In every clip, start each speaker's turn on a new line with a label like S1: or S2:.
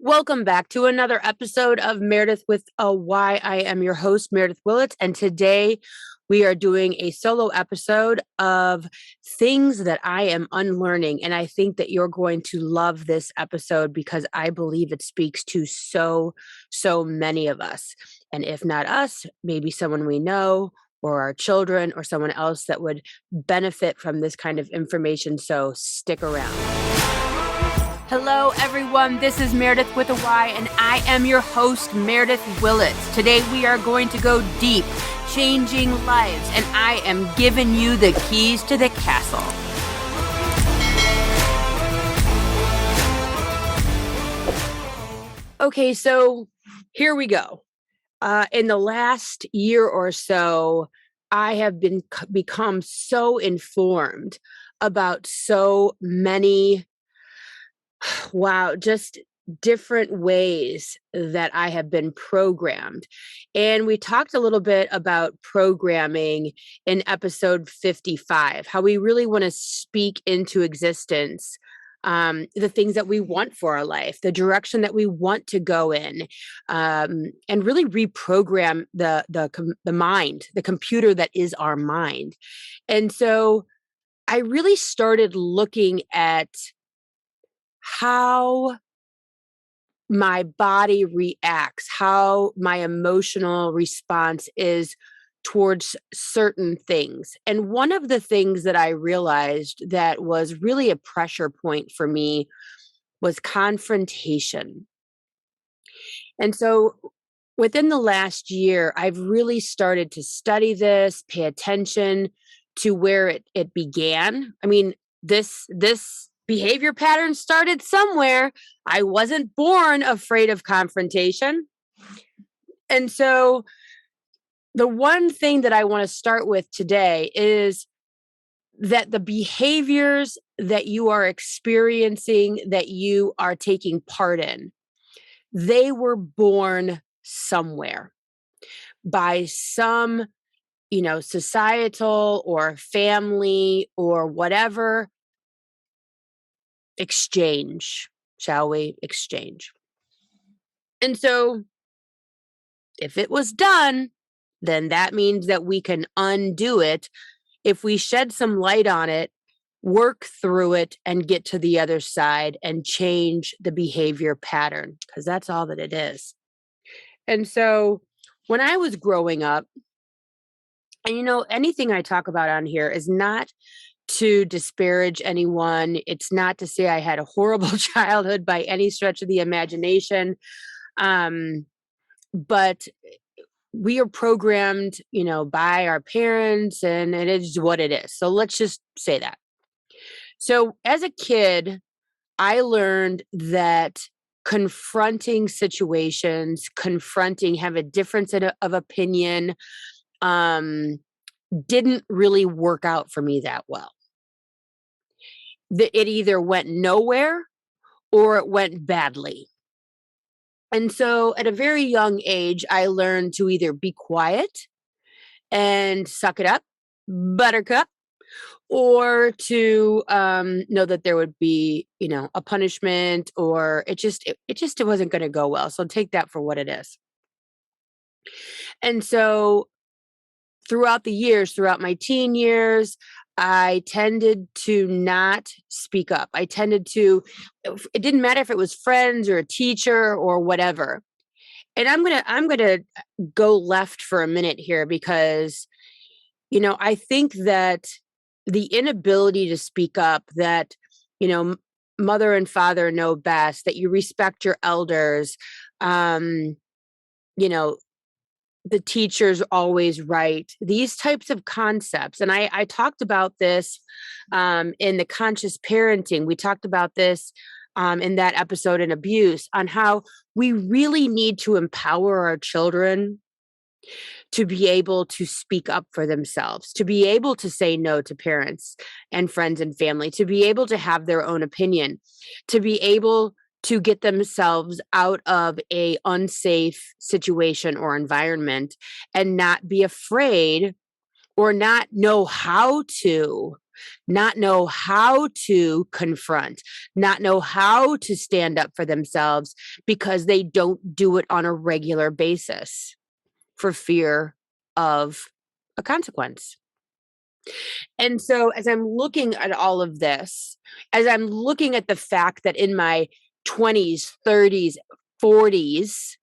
S1: Welcome back to another episode of Meredith with a Y. I am your host, Meredith Willits, and today we are doing a solo episode of things that I am unlearning. And I think that you're going to love this episode because I believe it speaks to so many of us. And if not us, maybe someone we know or our children or someone else that would benefit from this kind of information. So stick around. Hello, everyone. This is Meredith with a Y, and I am your host, Meredith Willits. Today, we are going to go deep, changing lives, and I am giving you the keys to the castle. Okay, so here we go. In the last year or so, I have become so informed about so many just different ways that I have been programmed. And we talked a little bit about programming in episode 55, how we really want to speak into existence the things that we want for our life, the direction that we want to go in, and really reprogram the mind, the computer that is our mind. And so I really started looking at how my body reacts, how my emotional response is towards certain things. And one of the things that I realized that was really a pressure point for me was confrontation. And so within the last year, I've really started to study this, pay attention to where it began. I mean, this behavior pattern started somewhere. I wasn't born afraid of confrontation. And so the one thing that I want to start with today is that the behaviors that you are experiencing, that you are taking part in, they were born somewhere by some, societal or family or whatever exchange, shall we? Exchange. And so if it was done, then that means that we can undo it if we shed some light on it, work through it, and get to the other side and change the behavior pattern, because that's all that it is. And so when I was growing up, and anything I talk about on here is not to disparage anyone. It's not to say I had a horrible childhood by any stretch of the imagination. But we are programmed, by our parents, and it is what it is. So let's just say that. So as a kid, I learned that confronting situations, have a difference of opinion, didn't really work out for me that well. It either went nowhere or it went badly. And so at a very young age, I learned to either be quiet and suck it up, buttercup, or to know that there would be, a punishment, or it wasn't going to go well. So take that for what it is. And so throughout my teen years, I tended to not speak up. It didn't matter if it was friends or a teacher or whatever. And I'm going to go left for a minute here because, I think that the inability to speak up, that, mother and father know best, that you respect your elders, the teacher's always right, these types of concepts. And I talked about this in the conscious parenting. We talked about this in that episode in abuse, on how we really need to empower our children to be able to speak up for themselves, to be able to say no to parents and friends and family, to be able to have their own opinion, to be able to get themselves out of a unsafe situation or environment and not be afraid or not know how to not know how to confront, not know how to stand up for themselves because they don't do it on a regular basis for fear of a consequence. And so, as I'm looking at all of this, as I'm looking at the fact that in my 20s, 30s, 40s,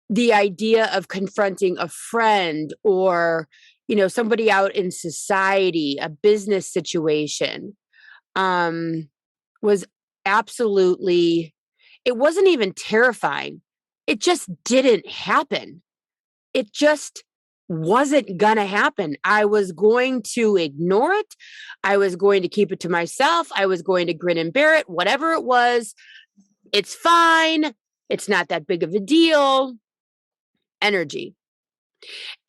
S1: the idea of confronting a friend or somebody out in society, a business situation, was absolutely, it wasn't even terrifying. It just didn't happen. It just wasn't gonna happen. I was going to ignore it. I was going to keep it to myself. I was going to grin and bear it, whatever it was. It's fine. It's not that big of a deal. Energy.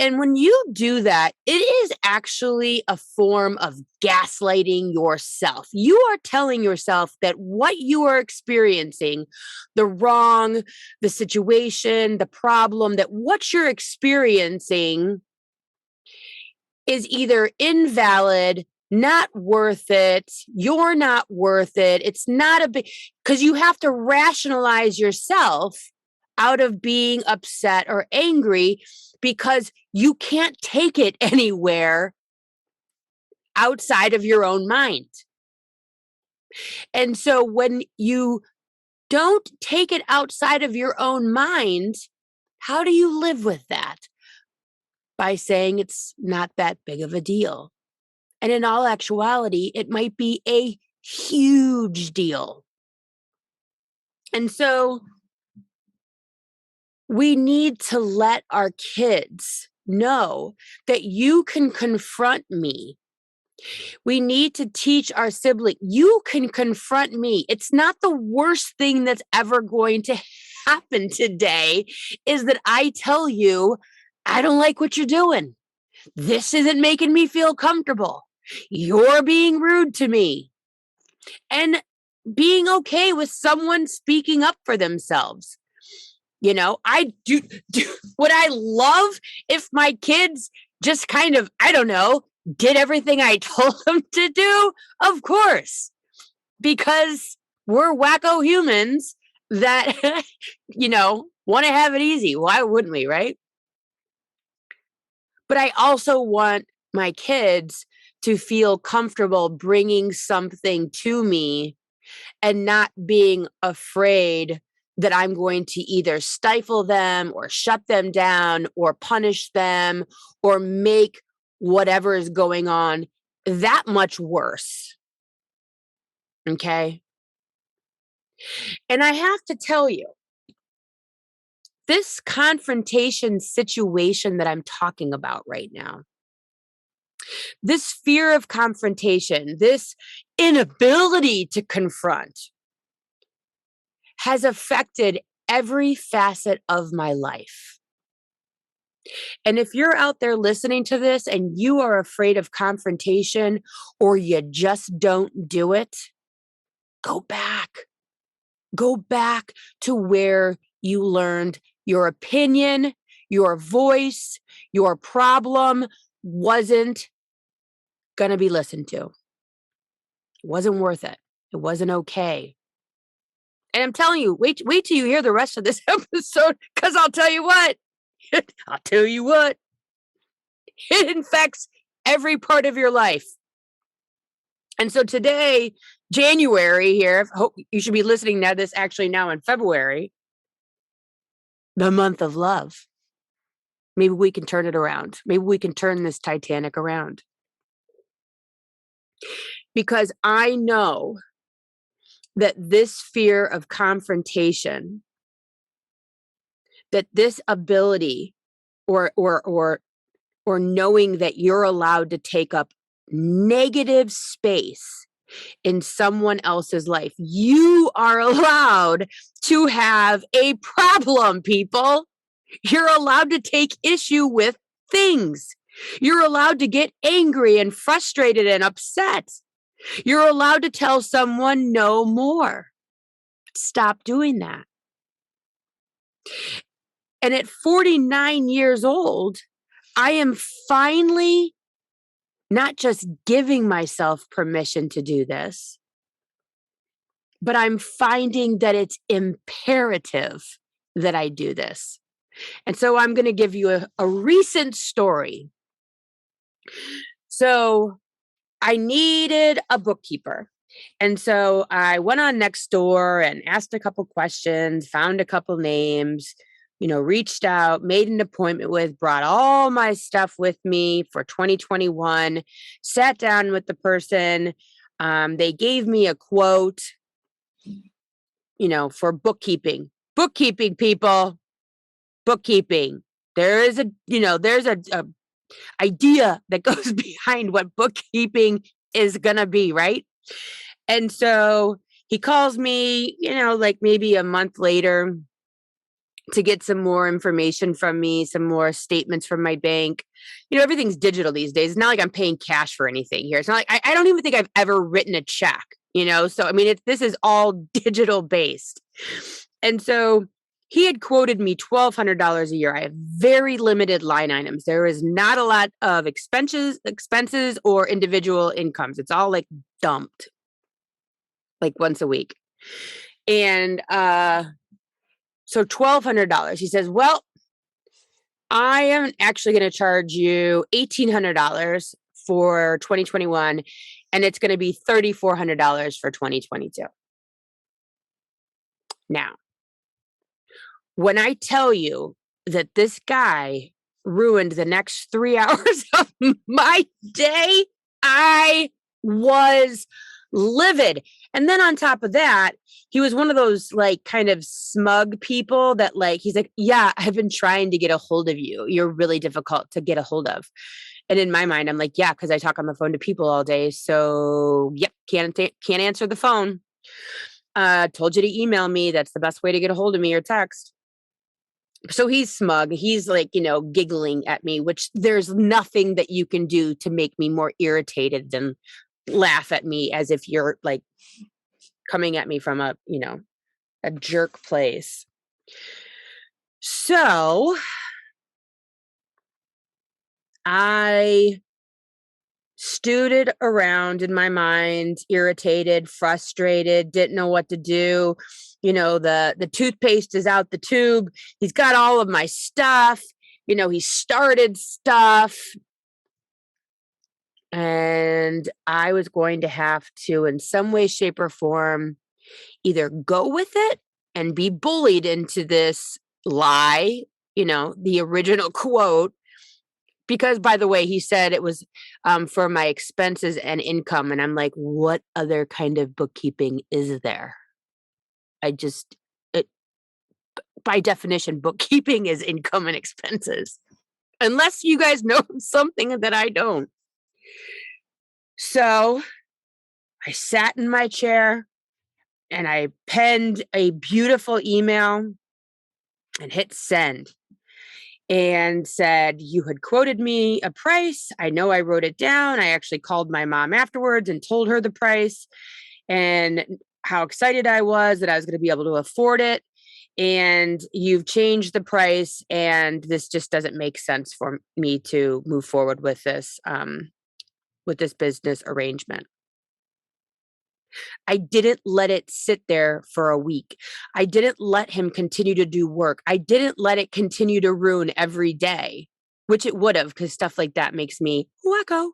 S1: And when you do that, it is actually a form of gaslighting yourself. You are telling yourself that what you are experiencing, the wrong, the situation, the problem, that what you're experiencing is either invalid, not worth it, you're not worth it. It's not a big, because you have to rationalize yourself out of being upset or angry because you can't take it anywhere outside of your own mind. And so when you don't take it outside of your own mind, how do you live with that? By saying it's not that big of a deal. And in all actuality, it might be a huge deal. And so we need to let our kids know that you can confront me. We need to teach our sibling, you can confront me. It's not the worst thing that's ever going to happen today is that I tell you, I don't like what you're doing. This isn't making me feel comfortable. You're being rude to me. And being okay with someone speaking up for themselves. I do would I love if my kids just kind of, I don't know, did everything I told them to do? Of course, because we're wacko humans that, want to have it easy. Why wouldn't we, right? But I also want my kids to feel comfortable bringing something to me and not being afraid that I'm going to either stifle them or shut them down or punish them or make whatever is going on that much worse. Okay. And I have to tell you, this confrontation situation that I'm talking about right now, this fear of confrontation, this inability to confront, has affected every facet of my life. And if you're out there listening to this and you are afraid of confrontation or you just don't do it, go back. Go back to where you learned your opinion, your voice, your problem wasn't going to be listened to. It wasn't worth it. It wasn't okay. And I'm telling you, wait till you hear the rest of this episode, because I'll tell you what, it infects every part of your life. And so today, January here, I hope you should be listening to this actually now in February, the month of love. Maybe we can turn it around. Maybe we can turn this Titanic around. Because I know that this fear of confrontation, that this ability or knowing that you're allowed to take up negative space in someone else's life, you are allowed to have a problem, people. You're allowed to take issue with things. You're allowed to get angry and frustrated and upset. You're allowed to tell someone no more. Stop doing that. And at 49 years old, I am finally not just giving myself permission to do this, but I'm finding that it's imperative that I do this. And so I'm going to give you a recent story. So I needed a bookkeeper. And so I went on Nextdoor and asked a couple questions, found a couple names, reached out, made an appointment with, brought all my stuff with me for 2021, sat down with the person. They gave me a quote, for bookkeeping. Bookkeeping, people, bookkeeping. There's a idea that goes behind what bookkeeping is going to be, right? And so he calls me, like maybe a month later to get some more information from me, some more statements from my bank. Everything's digital these days. It's not like I'm paying cash for anything here. It's not like I don't even think I've ever written a check, So, I mean, this is all digital based. And so he had quoted me $1,200 a year. I have very limited line items. There is not a lot of expenses or individual incomes. It's all like dumped like once a week. And so $1,200. He says, well, I am actually going to charge you $1,800 for 2021, and it's going to be $3,400 for 2022. Now, when I tell you that this guy ruined the next 3 hours of my day, I was livid. And then on top of that, he was one of those like kind of smug people that like, he's like, yeah, I've been trying to get a hold of you. You're really difficult to get a hold of. And in my mind, I'm like, yeah, because I talk on the phone to people all day. So yep, can't answer the phone. Told you to email me. That's the best way to get a hold of me, or text. So he's smug. He's like, giggling at me, which there's nothing that you can do to make me more irritated than laugh at me as if you're like coming at me from a jerk place. So I stewed it around in my mind, irritated, frustrated, didn't know what to do. The toothpaste is out the tube. He's got all of my stuff. He started stuff. And I was going to have to, in some way, shape, or form, either go with it and be bullied into this lie, the original quote, because, by the way, he said it was for my expenses and income. And I'm like, what other kind of bookkeeping is there? By definition, bookkeeping is income and expenses, unless you guys know something that I don't. So I sat in my chair and I penned a beautiful email and hit send and said, you had quoted me a price. I know I wrote it down. I actually called my mom afterwards and told her the price and how excited I was that I was going to be able to afford it. And you've changed the price, and this just doesn't make sense for me to move forward with this business arrangement. I didn't let it sit there for a week. I didn't let him continue to do work. I didn't let it continue to ruin every day, which it would have, because stuff like that makes me wacko.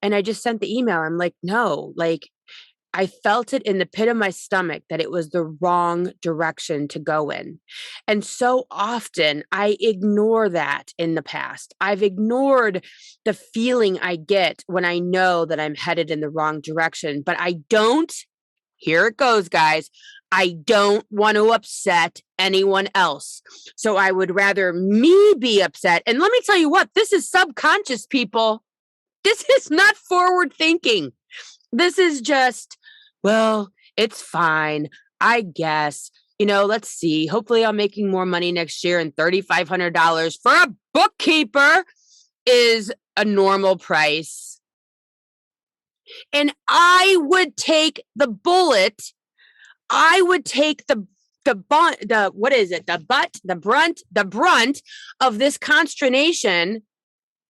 S1: And I just sent the email. I'm like, no, like I felt it in the pit of my stomach that it was the wrong direction to go in. And so often I ignore that in the past. I've ignored the feeling I get when I know that I'm headed in the wrong direction, but I don't, here it goes, guys. I don't want to upset anyone else. So I would rather me be upset. And let me tell you what, this is subconscious, people. This is not forward thinking. This is just, well, it's fine, I guess. Let's see. Hopefully I'm making more money next year, and $3,500 for a bookkeeper is a normal price. And I would take the bullet. I would take the brunt of this consternation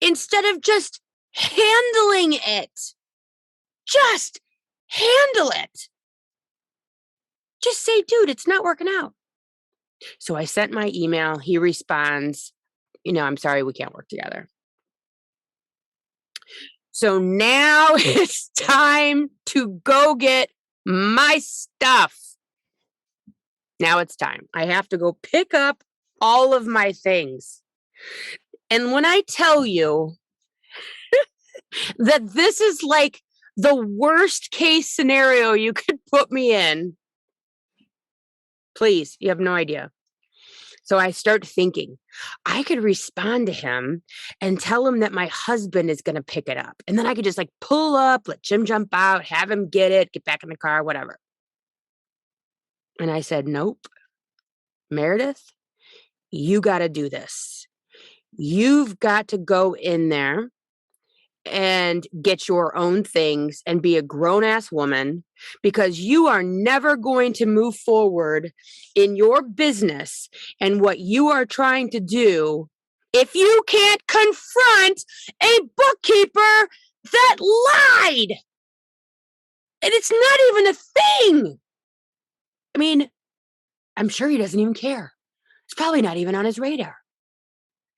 S1: instead of just handling it. Just handle it. Just say, dude, it's not working out. So I sent my email. He responds, I'm sorry, we can't work together. So now it's time to go get my stuff. Now it's time. I have to go pick up all of my things. And when I tell you that this is like the worst case scenario you could put me in, please, you have no idea. So I start thinking, I could respond to him and tell him that my husband is going to pick it up. And then I could just like pull up, let Jim jump out, have him get it, get back in the car, whatever. And I said, nope, Meredith, you got to do this. You've got to go in there and get your own things and be a grown-ass woman, because you are never going to move forward in your business and what you are trying to do if you can't confront a bookkeeper that lied. And it's not even a thing. I mean, I'm sure he doesn't even care. It's probably not even on his radar.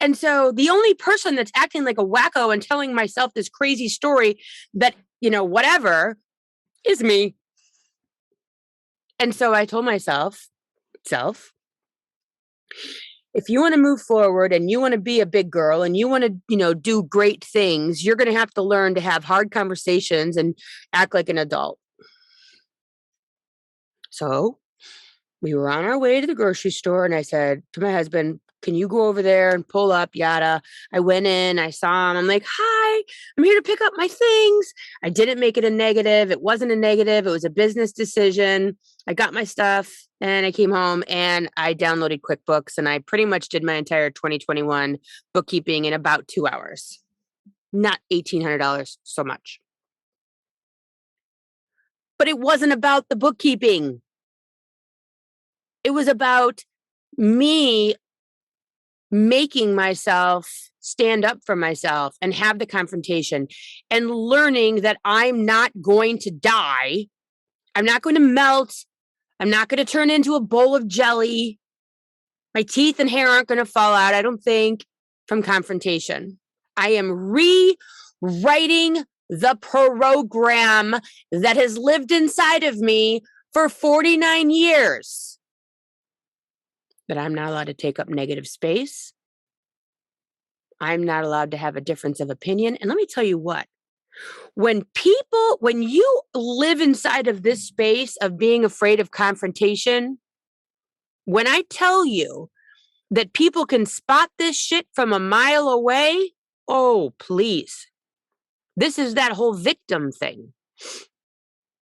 S1: And so the only person that's acting like a wacko and telling myself this crazy story that, whatever, is me. And so I told myself, if you want to move forward and you want to be a big girl and you want to, do great things, you're going to have to learn to have hard conversations and act like an adult. So we were on our way to the grocery store and I said to my husband, can you go over there and pull up, yada? I went in, I saw him. I'm like, hi, I'm here to pick up my things. I didn't make it a negative. It wasn't a negative. It was a business decision. I got my stuff and I came home and I downloaded QuickBooks and I pretty much did my entire 2021 bookkeeping in about 2 hours. Not $1,800 so much. But it wasn't about the bookkeeping. It was about me making myself stand up for myself and have the confrontation and learning that I'm not going to die. I'm not going to melt. I'm not going to turn into a bowl of jelly. My teeth and hair aren't going to fall out, I don't think, from confrontation. I am rewriting the program that has lived inside of me for 49 years. That I'm not allowed to take up negative space. I'm not allowed to have a difference of opinion. And let me tell you what, when you live inside of this space of being afraid of confrontation, when I tell you that people can spot this shit from a mile away, oh, please. This is that whole victim thing.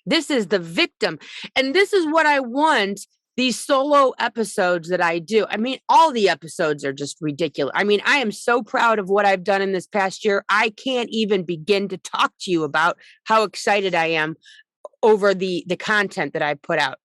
S1: This is the victim. And this is what I want these solo episodes that I do. I mean, all the episodes are just ridiculous. I mean, I am so proud of what I've done in this past year. I can't even begin to talk to you about how excited I am over the content that I put out.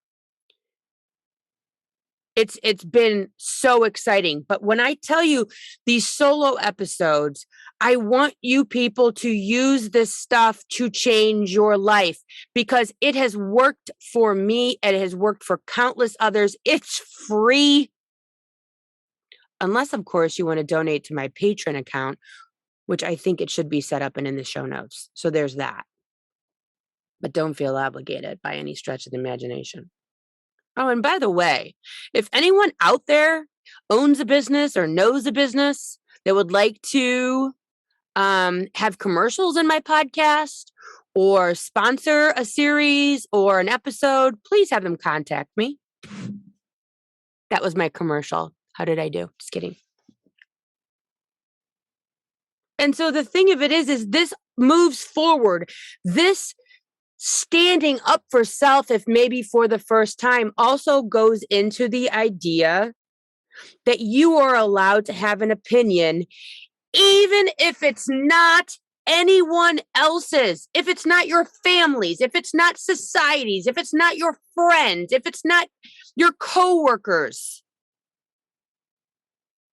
S1: It's been so exciting. But when I tell you these solo episodes, I want you people to use this stuff to change your life because it has worked for me. It has worked for countless others. It's free. Unless, of course, you want to donate to my Patreon account, which I think it should be set up and in the show notes. So there's that. But don't feel obligated by any stretch of the imagination. Oh, and by the way, if anyone out there owns a business or knows a business that would like to have commercials in my podcast or sponsor a series or an episode, please have them contact me. That was my commercial. How did I do? Just kidding. And so the thing of it is this moves forward. This standing up for self, if maybe for the first time, also goes into the idea that you are allowed to have an opinion, even if it's not anyone else's, if it's not your family's, if it's not society's, if it's not your friends, if it's not your coworkers.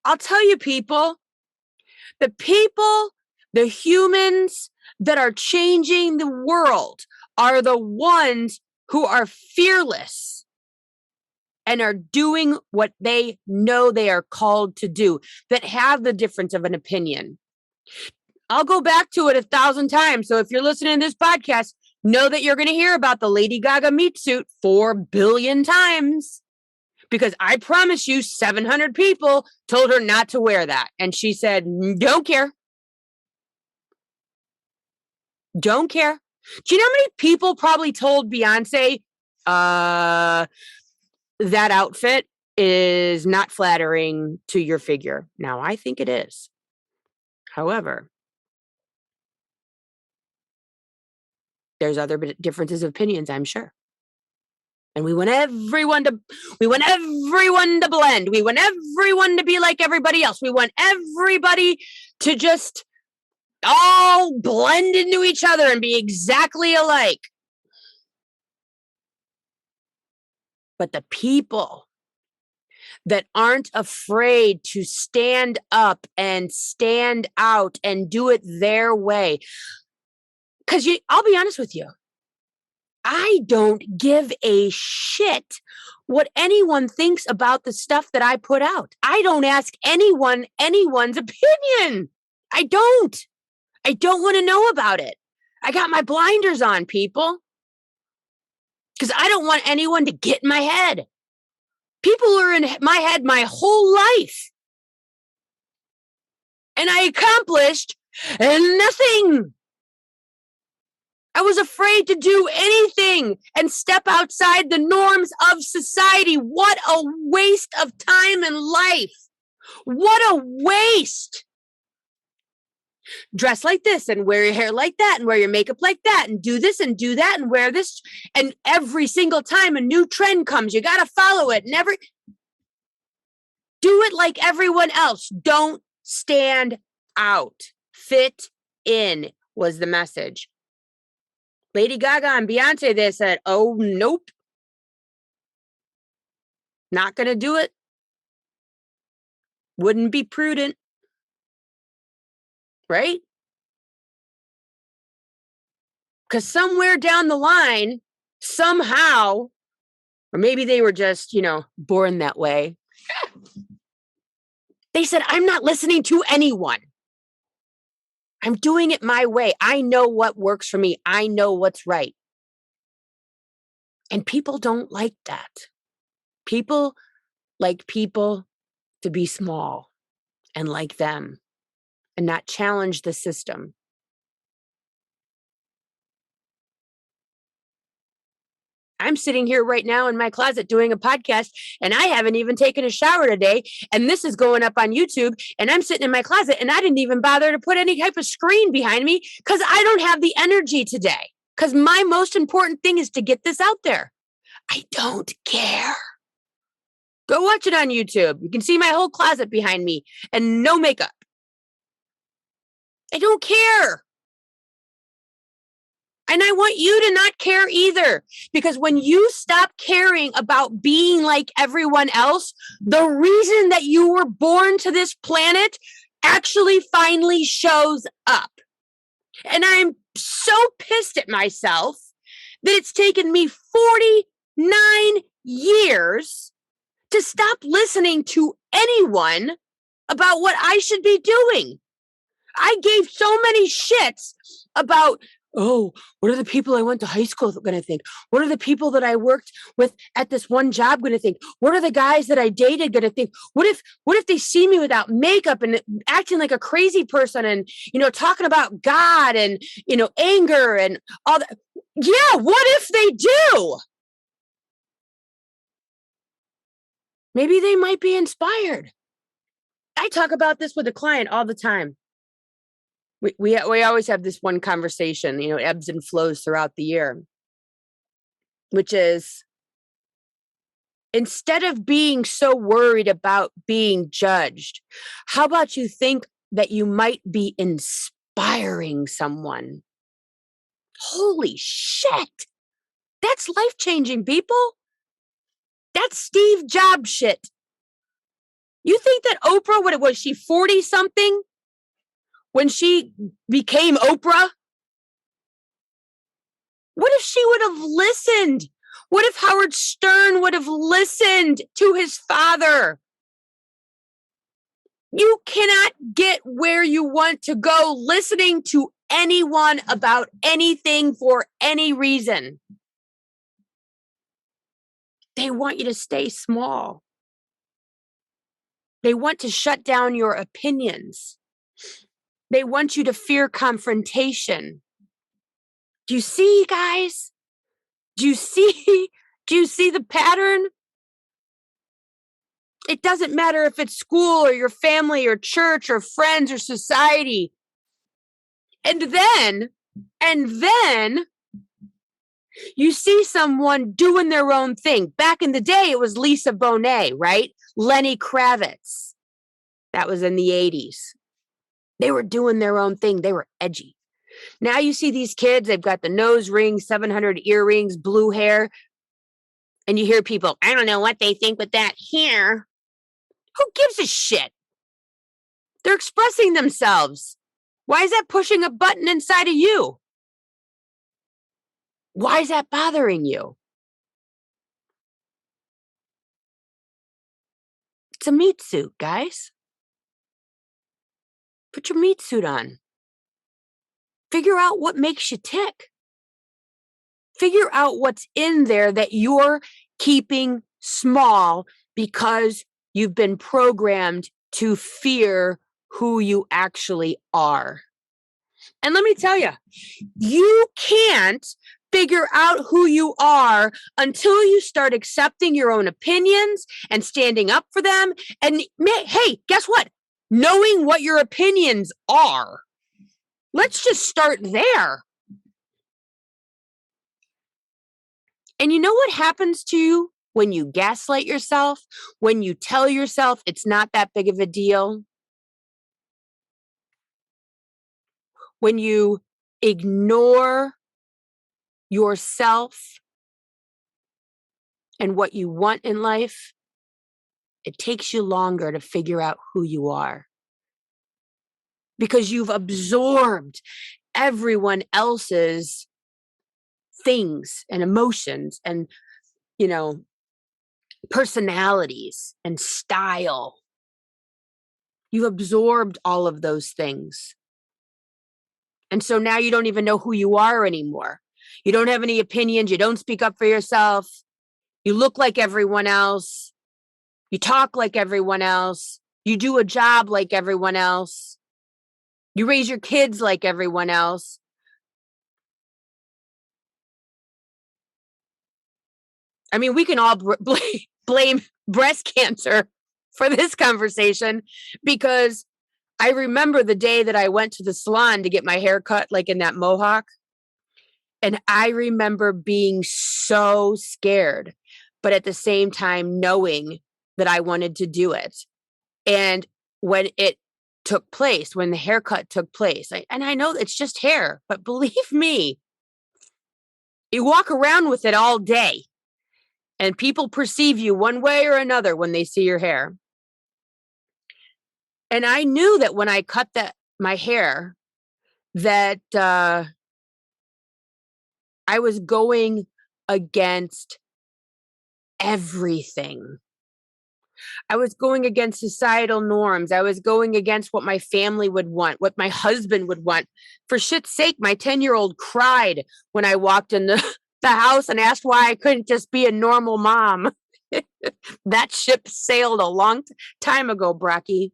S1: I'll tell you, people, the people The humans that are changing the world are the ones who are fearless and are doing what they know they are called to do, that have the difference of an opinion. I'll go back to it 1,000 times. So if you're listening to this podcast, know that you're going to hear about the Lady Gaga meat suit 4 billion times, because I promise you 700 people told her not to wear that. And she said, don't care. Don't care. Do you know how many people probably told Beyonce, that outfit is not flattering to your figure? Now, I think it is. However, there's other differences of opinions, I'm sure. And we want everyone to blend. We want everyone to be like everybody else. We want everybody to just all blend into each other and be exactly alike. But the people that aren't afraid to stand up and stand out and do it their way. Because I'll be honest with you, I don't give a shit what anyone thinks about the stuff that I put out. I don't ask anyone anyone's opinion. I don't want to know about it. I got my blinders on, people. Because I don't want anyone to get in my head. People are in my head my whole life. And I accomplished nothing. I was afraid to do anything and step outside the norms of society. What a waste of time and life. What a waste. Dress like this and wear your hair like that and wear your makeup like that and do this and do that and wear this. And every single time a new trend comes, you got to follow it. Never do it like everyone else. Don't stand out. Fit in was the message. Lady Gaga and Beyonce, they said, oh, nope. Not going to do it. Wouldn't be prudent. Right? Because somewhere down the line, somehow, or maybe they were just, born that way. They said, I'm not listening to anyone. I'm doing it my way. I know what works for me. I know what's right. And people don't like that. People like people to be small and like them and not challenge the system. I'm sitting here right now in my closet doing a podcast, and I haven't even taken a shower today. And this is going up on YouTube, and I'm sitting in my closet, and I didn't even bother to put any type of screen behind me because I don't have the energy today. Because my most important thing is to get this out there. I don't care. Go watch it on YouTube. You can see my whole closet behind me and no makeup. I don't care. And I want you to not care either, because when you stop caring about being like everyone else, the reason that you were born to this planet actually finally shows up. And I'm so pissed at myself that it's taken me 49 years to stop listening to anyone about what I should be doing. I gave so many shits about, oh, what are the people I went to high school going to think? What are the people that I worked with at this one job going to think? What are the guys that I dated going to think? What if they see me without makeup and acting like a crazy person and, talking about God and, anger and all that? Yeah, what if they do? Maybe they might be inspired. I talk about this with a client all the time. We always have this one conversation, ebbs and flows throughout the year, which is, instead of being so worried about being judged, how about you think that you might be inspiring someone? Holy shit. That's life-changing, people. That's Steve Jobs shit. You think that Oprah, was she 40 something? when she became Oprah? What if she would have listened? What if Howard Stern would have listened to his father? You cannot get where you want to go listening to anyone about anything for any reason. They want you to stay small. They want to shut down your opinions. They want you to fear confrontation. Do you see, guys? Do you see? Do you see the pattern? It doesn't matter if it's school or your family or church or friends or society. And then you see someone doing their own thing. Back in the day, it was Lisa Bonet, right? Lenny Kravitz. That was in the 80s. They were doing their own thing. They were edgy. Now you see these kids, they've got the nose rings, 700 earrings, blue hair. And you hear people, I don't know what they think with that hair. Who gives a shit? They're expressing themselves. Why is that pushing a button inside of you? Why is that bothering you? It's a meat suit, guys. Put your meat suit on. Figure out what makes you tick. Figure out what's in there that you're keeping small because you've been programmed to fear who you actually are. And let me tell you, you can't figure out who you are until you start accepting your own opinions and standing up for them. And hey, guess what? Knowing what your opinions are. Let's just start there. And you know what happens to you when you gaslight yourself, when you tell yourself it's not that big of a deal? When you ignore yourself and what you want in life, it takes you longer to figure out who you are. Because you've absorbed everyone else's things and emotions and, personalities and style. You've absorbed all of those things. And so now you don't even know who you are anymore. You don't have any opinions. You don't speak up for yourself. You look like everyone else. You talk like everyone else. You do a job like everyone else. You raise your kids like everyone else. I mean, we can all blame breast cancer for this conversation, because I remember the day that I went to the salon to get my hair cut, like in that mohawk. And I remember being so scared, but at the same time knowing that I wanted to do it. And when it took place, when the haircut took place, and I know it's just hair, but believe me, you walk around with it all day and people perceive you one way or another when they see your hair. And I knew that when I cut my hair, that I was going against everything. I was going against societal norms. I was going against what my family would want, what my husband would want. For shit's sake, my 10-year-old cried when I walked in the house and asked why I couldn't just be a normal mom. That ship sailed a long time ago, Brocky.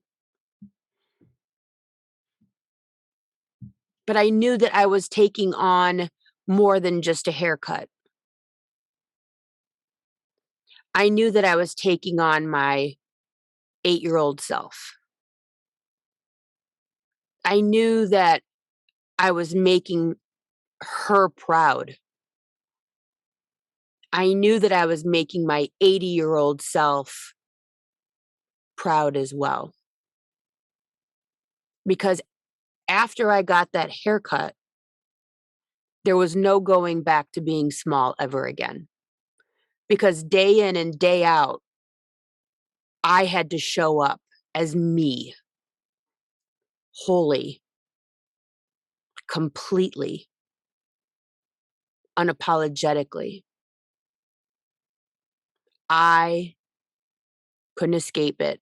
S1: But I knew that I was taking on more than just a haircut. I knew that I was taking on my 8-year-old self. I knew that I was making her proud. I knew that I was making my 80-year-old self proud as well. Because after I got that haircut, there was no going back to being small ever again. Because day in and day out, I had to show up as me, wholly, completely, unapologetically. I couldn't escape it.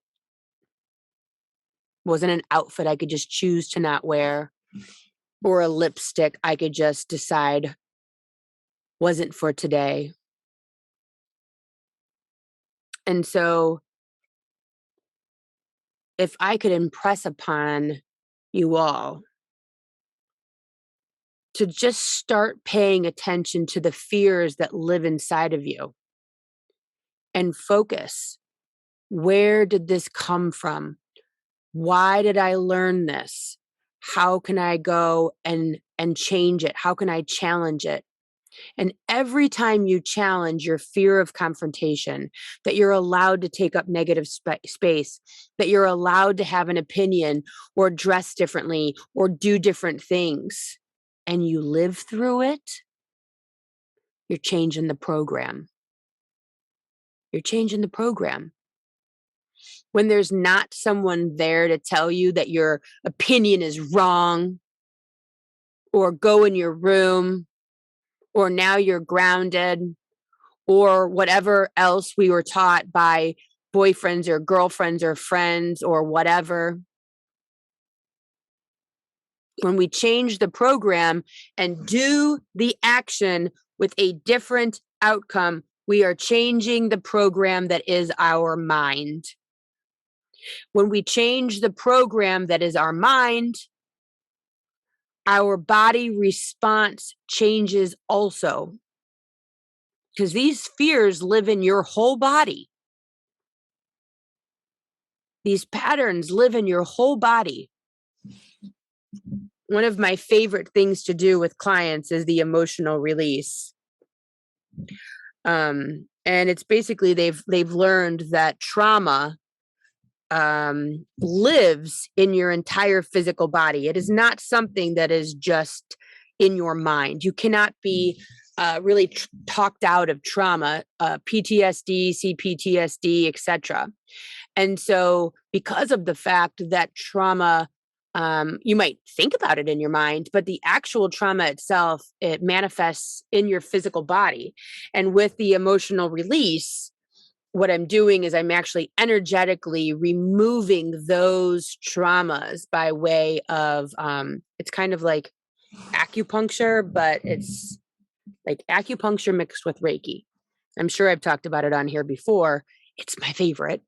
S1: Wasn't an outfit I could just choose to not wear, or a lipstick I could just decide wasn't for today. And so, if I could impress upon you all to just start paying attention to the fears that live inside of you and focus. Where did this come from? Why did I learn this? How can I go and change it? How can I challenge it? And every time you challenge your fear of confrontation, that you're allowed to take up negative space, that you're allowed to have an opinion or dress differently or do different things, and you live through it, you're changing the program. You're changing the program. When there's not someone there to tell you that your opinion is wrong, or go in your room, or now you're grounded, or whatever else we were taught by boyfriends or girlfriends or friends or whatever. When we change the program and do the action with a different outcome, we are changing the program that is our mind. When we change the program that is our mind, our body response changes also. Because these fears live in your whole body. These patterns live in your whole body. One of my favorite things to do with clients is the emotional release. And it's basically they've learned that trauma lives in your entire physical body. It is not something that is just in your mind. You cannot be really talked out of trauma, PTSD, CPTSD, etc. And so, because of the fact that trauma, you might think about it in your mind, but the actual trauma itself, it manifests in your physical body. And with the emotional release, what I'm doing is I'm actually energetically removing those traumas by way of, it's kind of like acupuncture, but it's like acupuncture mixed with Reiki. I'm sure I've talked about it on here before. It's my favorite.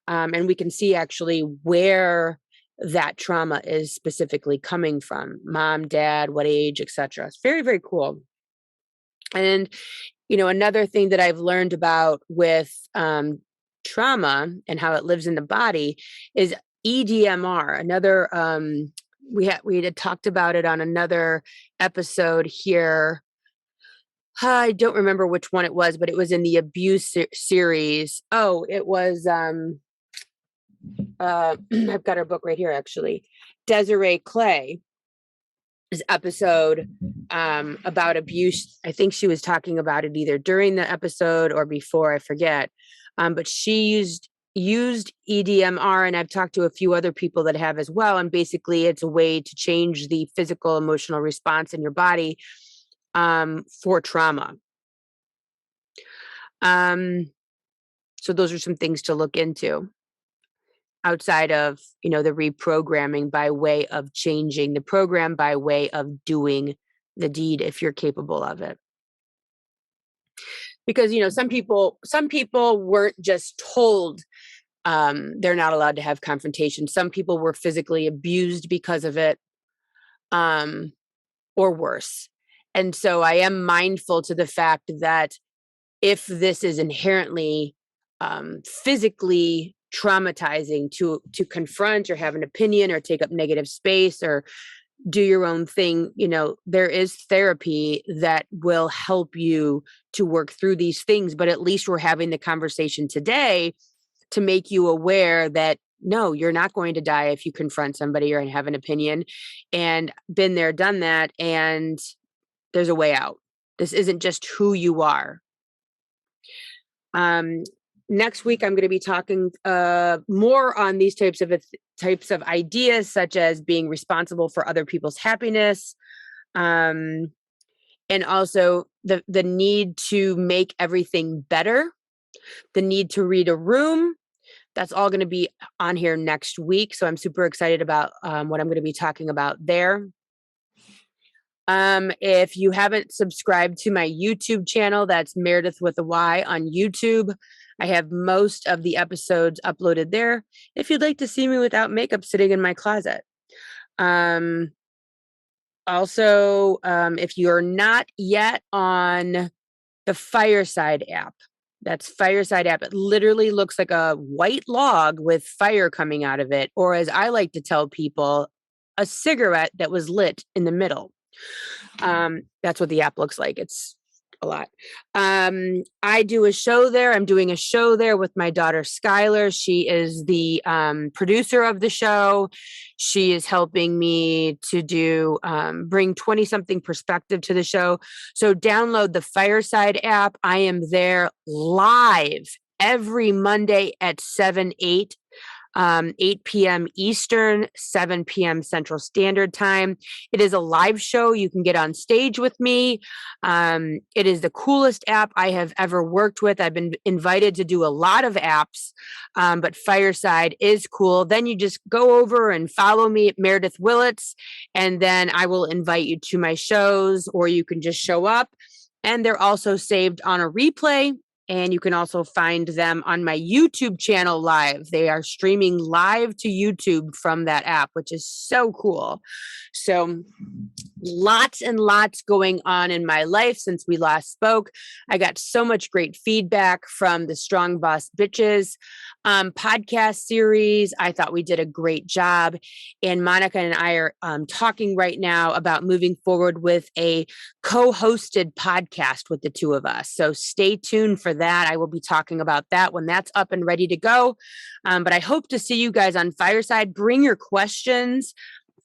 S1: And we can see actually where that trauma is specifically coming from: mom, dad, what age, etc. It's very, very cool. And another thing that I've learned about with trauma and how it lives in the body is EDMR. Another we had talked about it on another episode here. I don't remember which one it was, but it was in the abuse series. Oh, it was I've got her book right here, actually. Desiree Clay's episode about abuse. I think she was talking about it either during the episode or before, I forget. But she used EDMR, and I've talked to a few other people that have as well. And basically, it's a way to change the physical, emotional response in your body for trauma. So those are some things to look into outside of, the reprogramming by way of changing the program, by way of doing the deed if you're capable of it. Because, some people weren't just told they're not allowed to have confrontation. Some people were physically abused because of it, or worse. And so I am mindful to the fact that if this is inherently physically traumatizing to confront or have an opinion or take up negative space or do your own thing, there is therapy that will help you to work through these things. But at least we're having the conversation today to make you aware that no, you're not going to die if you confront somebody or have an opinion, and been there, done that, and there's a way out. This isn't just who you are. Next week, I'm going to be talking more on these types of ideas, such as being responsible for other people's happiness, And also the need to make everything better, the need to read a room. That's all going to be on here next week. So I'm super excited about what I'm going to be talking about there. If you haven't subscribed to my YouTube channel, that's Meredith with a Y on YouTube. I have most of the episodes uploaded there. If you'd like to see me without makeup sitting in my closet. Also, if you're not yet on the Fireside app, that's Fireside app. It literally looks like a white log with fire coming out of it, or as I like to tell people, a cigarette that was lit in the middle. That's what the app looks like. It's a lot. I do a show there. I'm doing a show there with my daughter, Skylar. She is the producer of the show. She is helping me to do bring 20-something perspective to the show. So download the Fireside app. I am there live every Monday at 8 p.m. Eastern, 7 p.m. Central Standard Time. It is a live show. You can get on stage with me. It is the coolest app I have ever worked with. I've been invited to do a lot of apps, but Fireside is cool. Then you just go over and follow me at Meredith Willits, and then I will invite you to my shows, or you can just show up. And they're also saved on a replay. And you can also find them on my YouTube channel live. They are streaming live to YouTube from that app, which is so cool. So lots and lots going on in my life since we last spoke. I got so much great feedback from the Strong Boss Bitches podcast series. I thought we did a great job. And Monica and I are talking right now about moving forward with a co-hosted podcast with the two of us. So stay tuned for that. I will be talking about that when that's up and ready to go. But I hope to see you guys on Fireside. Bring your questions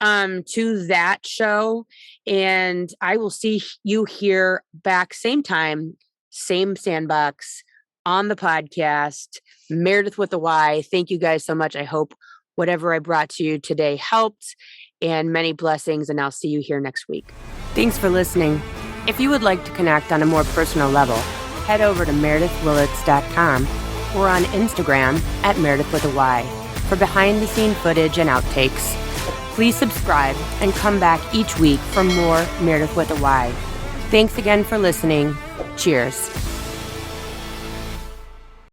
S1: to that show, and I will see you here back same time, same sandbox on the podcast. Meredith with a Y. Thank you guys so much. I hope whatever I brought to you today helped, and many blessings, and I'll see you here next week. Thanks for listening. If you would like to connect on a more personal level, head over to meredithwillits.com or on Instagram at Meredith with a Y for behind-the-scene footage and outtakes. Please subscribe and come back each week for more Meredith with a Y. Thanks again for listening. Cheers.